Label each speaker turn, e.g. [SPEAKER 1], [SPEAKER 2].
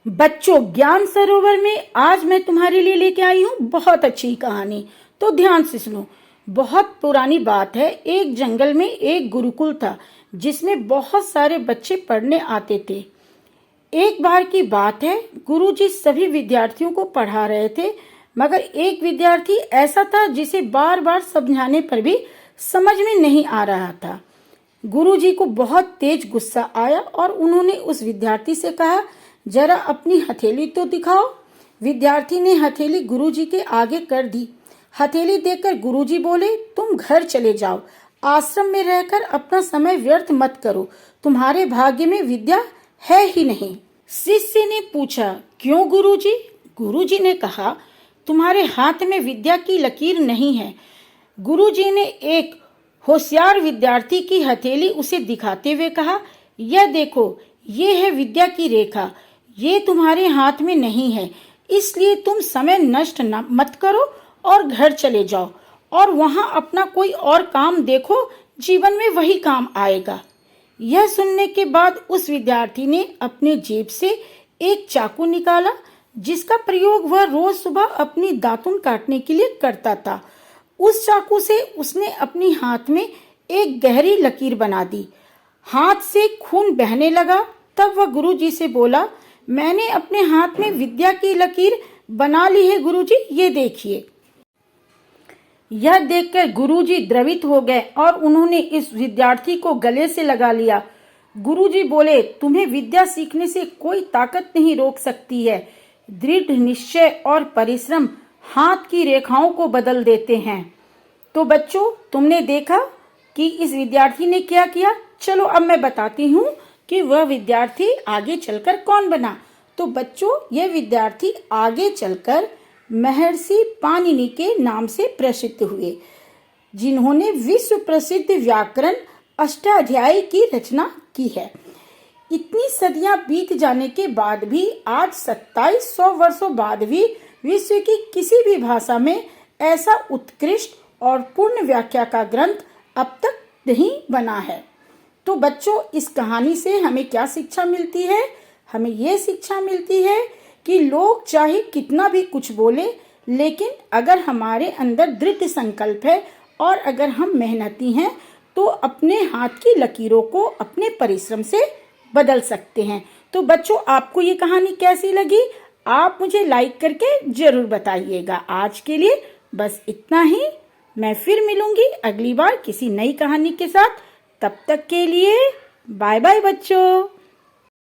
[SPEAKER 1] बच्चों, ज्ञान सरोवर में आज मैं तुम्हारे लिए लेके आई हूँ बहुत अच्छी कहानी। तो ध्यान से सुनो। बहुत पुरानी बात है। एक जंगल में एक गुरुकुल था जिसमें बहुत सारे बच्चे पढ़ने आते थे। एक बार की बात है, गुरुजी सभी विद्यार्थियों को पढ़ा रहे थे, मगर एक विद्यार्थी ऐसा था जिसे बार बार समझाने पर भी समझ में नहीं आ रहा था। गुरुजी को बहुत तेज गुस्सा आया और उन्होंने उस विद्यार्थी से कहा, जरा अपनी हथेली तो दिखाओ। विद्यार्थी ने हथेली गुरुजी के आगे कर दी। हथेली देखकर गुरुजी बोले, तुम घर चले जाओ। आश्रम में रहकर अपना समय व्यर्थ मत करो। तुम्हारे भाग्य में विद्या है ही नहीं। शिष्य ने पूछा, क्यों गुरुजी? गुरुजी ने कहा, तुम्हारे हाथ में विद्या की लकीर नहीं है। गुरुजी ने एक होशियार विद्यार्थी की हथेली उसे दिखाते हुए कहा, यह देखो, ये है विद्या की रेखा। ये तुम्हारे हाथ में नहीं है, इसलिए तुम समय नष्ट मत करो और घर चले जाओ और वहां अपना कोई और काम देखो। जीवन में वही काम आएगा। यह सुनने के बाद उस विद्यार्थी ने अपने जेब से एक चाकू निकाला, जिसका प्रयोग वह रोज सुबह अपनी दातुन काटने के लिए करता था। उस चाकू से उसने अपनी हाथ में एक गहरी लकीर बना दी। हाथ से खून बहने लगा। तब वह गुरुजी से बोला, मैंने अपने हाथ में विद्या की लकीर बना ली है गुरुजी, ये देखिए। यह देखकर गुरुजी द्रवित हो गए और उन्होंने इस विद्यार्थी को गले से लगा लिया। गुरुजी बोले, तुम्हें विद्या सीखने से कोई ताकत नहीं रोक सकती है। दृढ़ निश्चय और परिश्रम हाथ की रेखाओं को बदल देते हैं। तो बच्चों, तुमने देखा कि इस विद्यार्थी ने क्या किया। चलो अब मैं बताती हूँ कि वह विद्यार्थी आगे चलकर कौन बना। तो बच्चों, यह विद्यार्थी आगे चलकर महर्षि पाणिनि के नाम से प्रसिद्ध हुए, जिन्होंने विश्व प्रसिद्ध व्याकरण अष्टाध्यायी की रचना की है। इतनी सदियां बीत जाने के बाद भी आज 2700 वर्षों बाद भी विश्व की किसी भी भाषा में ऐसा उत्कृष्ट और पूर्ण व्याख्या का ग्रंथ अब तक नहीं बना है। तो बच्चों, इस कहानी से हमें क्या शिक्षा मिलती है? हमें ये शिक्षा मिलती है कि लोग चाहे कितना भी कुछ बोले, लेकिन अगर हमारे अंदर दृढ़ संकल्प है और अगर हम मेहनती हैं तो अपने हाथ की लकीरों को अपने परिश्रम से बदल सकते हैं। तो बच्चों, आपको ये कहानी कैसी लगी? आप मुझे लाइक करके जरूर बताइएगा। आज के लिए बस इतना ही। मैं फिर मिलूंगी अगली बार किसी नई कहानी के साथ। तब तक के लिए बाय बाय बच्चों।